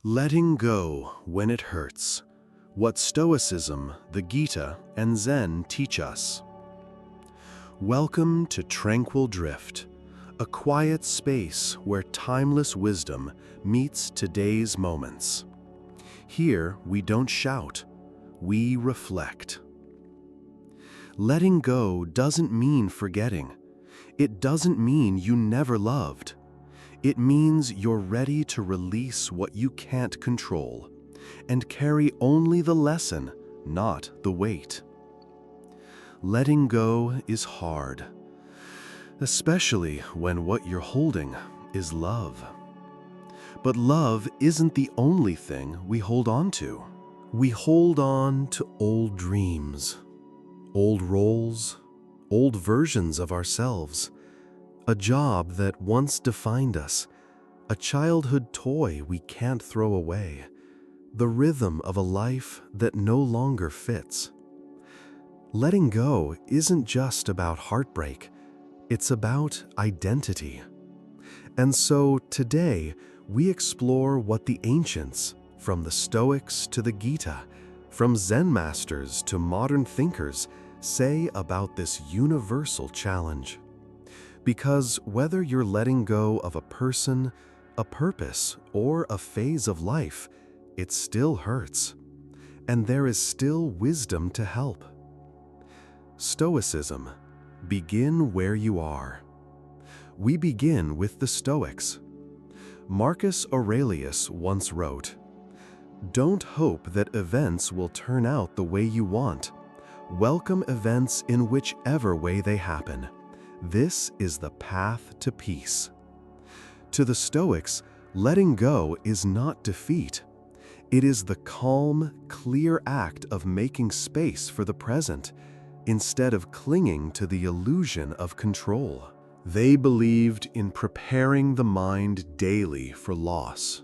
Letting go when it hurts. What Stoicism, the Gita, and Zen teach us. Welcome to Tranquil Drift, a quiet space where timeless wisdom meets today's moments. Here we don't shout, we reflect. Letting go doesn't mean forgetting. It doesn't mean you never loved. It means you're ready to release what you can't control and carry only the lesson, not the weight. Letting go is hard, especially when what you're holding is love. But love isn't the only thing we hold on to. We hold on to old dreams, old roles, old versions of ourselves, a job that once defined us, a childhood toy we can't throw away, the rhythm of a life that no longer fits. Letting go isn't just about heartbreak, it's about identity. And so today, we explore what the ancients, from the Stoics to the Gita, from Zen masters to modern thinkers, say about this universal challenge. Because whether you're letting go of a person, a purpose, or a phase of life, it still hurts. And there is still wisdom to help. Stoicism. Begin where you are. We begin with the Stoics. Marcus Aurelius once wrote, "Don't hope that events will turn out the way you want. Welcome events in whichever way they happen. This is the path to peace." To the Stoics, letting go is not defeat. It is the calm, clear act of making space for the present, instead of clinging to the illusion of control. They believed in preparing the mind daily for loss,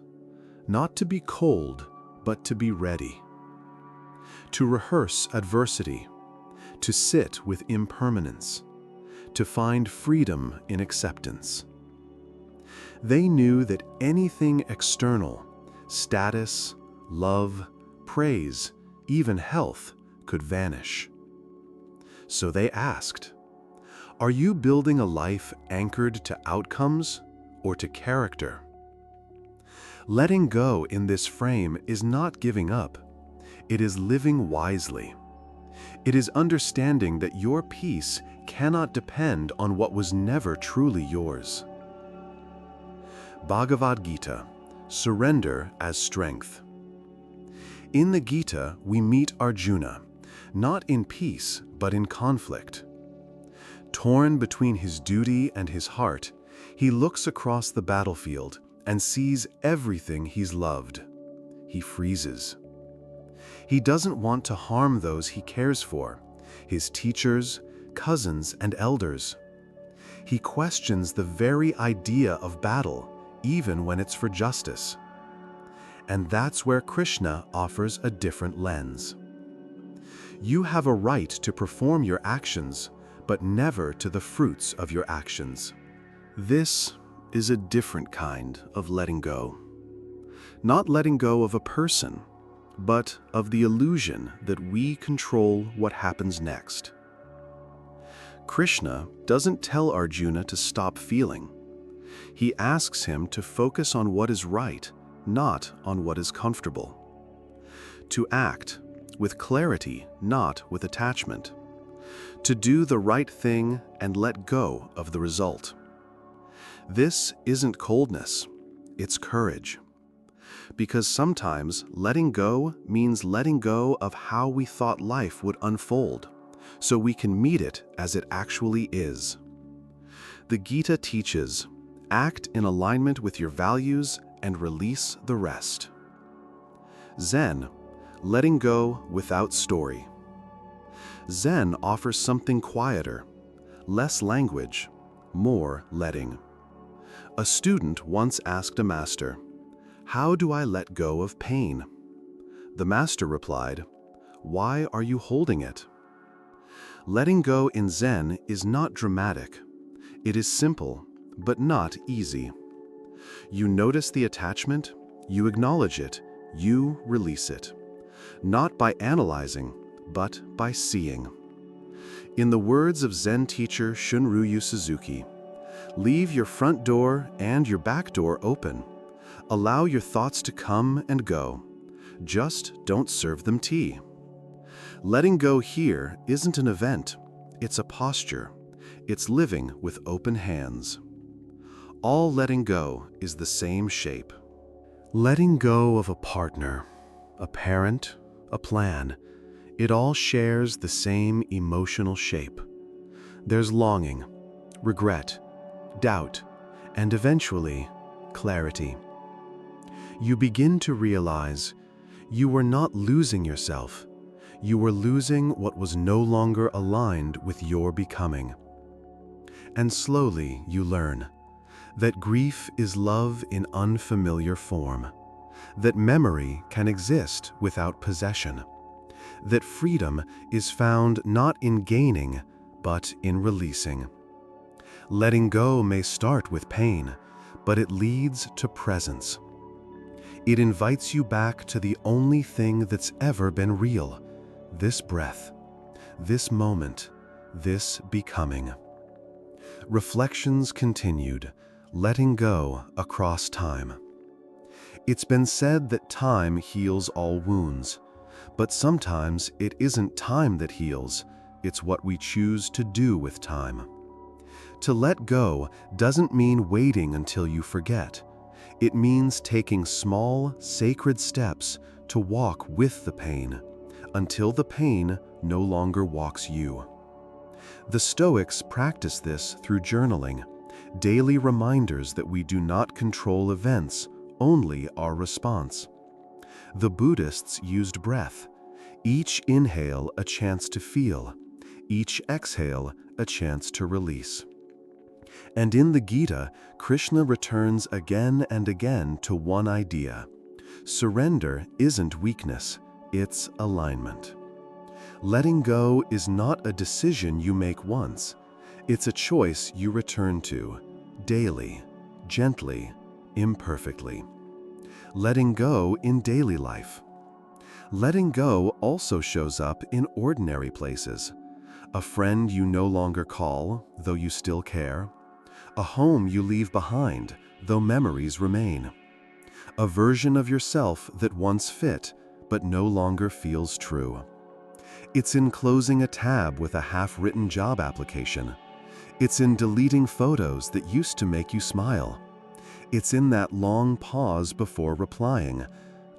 not to be cold, but to be ready. To rehearse adversity, to sit with impermanence, to find freedom in acceptance. They knew that anything external, status, love, praise, even health, could vanish. So they asked, are you building a life anchored to outcomes or to character? Letting go in this frame is not giving up. It is living wisely. It is understanding that your peace cannot depend on what was never truly yours. Bhagavad Gita, surrender as strength. In the Gita, we meet Arjuna, not in peace, but in conflict. Torn between his duty and his heart, he looks across the battlefield and sees everything he's loved. He freezes. He doesn't want to harm those he cares for, his teachers, cousins, and elders. He questions the very idea of battle, even when it's for justice. And that's where Krishna offers a different lens. You have a right to perform your actions, but never to the fruits of your actions. This is a different kind of letting go. Not letting go of a person, but of the illusion that we control what happens next. Krishna doesn't tell Arjuna to stop feeling. He asks him to focus on what is right, not on what is comfortable. To act with clarity, not with attachment. To do the right thing and let go of the result. This isn't coldness, it's courage. Because sometimes letting go means letting go of how we thought life would unfold, so we can meet it as it actually is. The Gita teaches, act in alignment with your values and release the rest. Zen, letting go without story. Zen offers something quieter, less language, more letting. A student once asked a master, "How do I let go of pain?" The master replied, "Why are you holding it?" Letting go in Zen is not dramatic. It is simple, but not easy. You notice the attachment, You acknowledge it, you release it. Not by analyzing, but by seeing. In the words of Zen teacher Shunryu Suzuki, leave your front door and your back door open. Allow your thoughts to come and go. Just don't serve them tea. Letting go here isn't an event, it's a posture. It's living with open hands. All letting go is the same shape. Letting go of a partner, a parent, a plan, it all shares the same emotional shape. There's longing, regret, doubt, and eventually, clarity. You begin to realize you were not losing yourself. You were losing what was no longer aligned with your becoming. And slowly you learn that grief is love in unfamiliar form, that memory can exist without possession, that freedom is found not in gaining, but in releasing. Letting go may start with pain, but it leads to presence. It invites you back to the only thing that's ever been real, this breath, this moment, this becoming. Reflections continued, letting go across time. It's been said that time heals all wounds, but sometimes it isn't time that heals, it's what we choose to do with time. To let go doesn't mean waiting until you forget. It means taking small, sacred steps to walk with the pain, until the pain no longer walks you. The Stoics practice this through journaling, daily reminders that we do not control events, only our response. The Buddhists used breath, each inhale a chance to feel, each exhale a chance to release. And in the Gita, Krishna returns again and again to one idea. Surrender isn't weakness, it's alignment. Letting go is not a decision you make once. It's a choice you return to, daily, gently, imperfectly. Letting go in daily life. Letting go also shows up in ordinary places. A friend you no longer call, though you still care. A home you leave behind, though memories remain. A version of yourself that once fit, but no longer feels true. It's in closing a tab with a half-written job application. It's in deleting photos that used to make you smile. It's in that long pause before replying,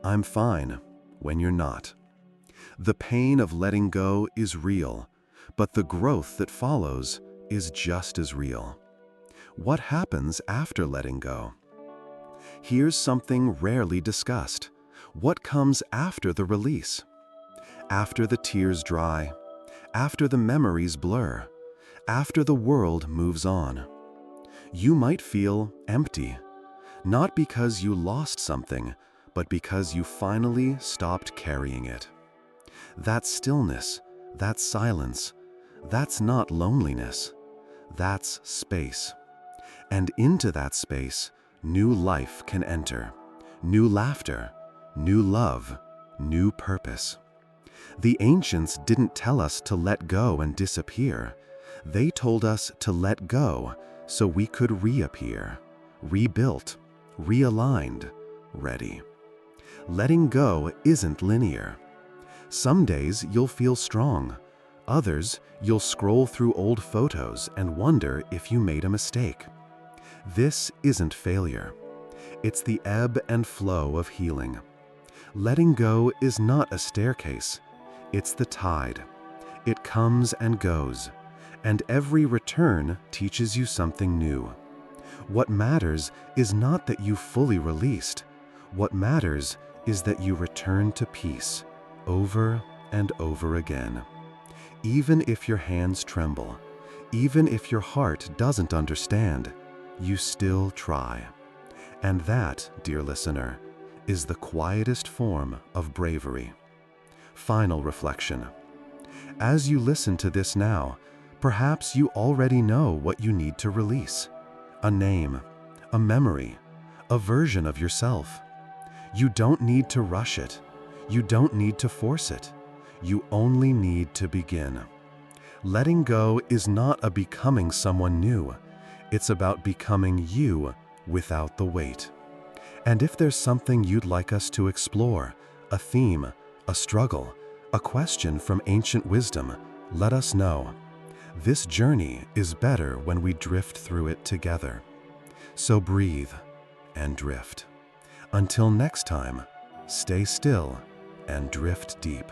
"I'm fine," when you're not. The pain of letting go is real, but the growth that follows is just as real. What happens after letting go? Here's something rarely discussed. What comes after the release? After the tears dry, after the memories blur, after the world moves on. You might feel empty, not because you lost something, but because you finally stopped carrying it. That stillness, that silence, that's not loneliness, that's space. And into that space, new life can enter, new laughter, new love, new purpose. The ancients didn't tell us to let go and disappear. They told us to let go so we could reappear, rebuilt, realigned, ready. Letting go isn't linear. Some days you'll feel strong. Others, you'll scroll through old photos and wonder if you made a mistake. This isn't failure. It's the ebb and flow of healing. Letting go is not a staircase. It's the tide. It comes and goes, and every return teaches you something new. What matters is not that you fully released. What matters is that you return to peace over and over again. Even if your hands tremble, even if your heart doesn't understand, you still try. And that, dear listener, is the quietest form of bravery. Final reflection. As you listen to this now, perhaps you already know what you need to release. A name, a memory, a version of yourself. You don't need to rush it. You don't need to force it. You only need to begin. Letting go is not a becoming someone new. It's about becoming you without the weight. And if there's something you'd like us to explore, a theme, a struggle, a question from ancient wisdom, let us know. This journey is better when we drift through it together. So breathe and drift. Until next time, stay still and drift deep.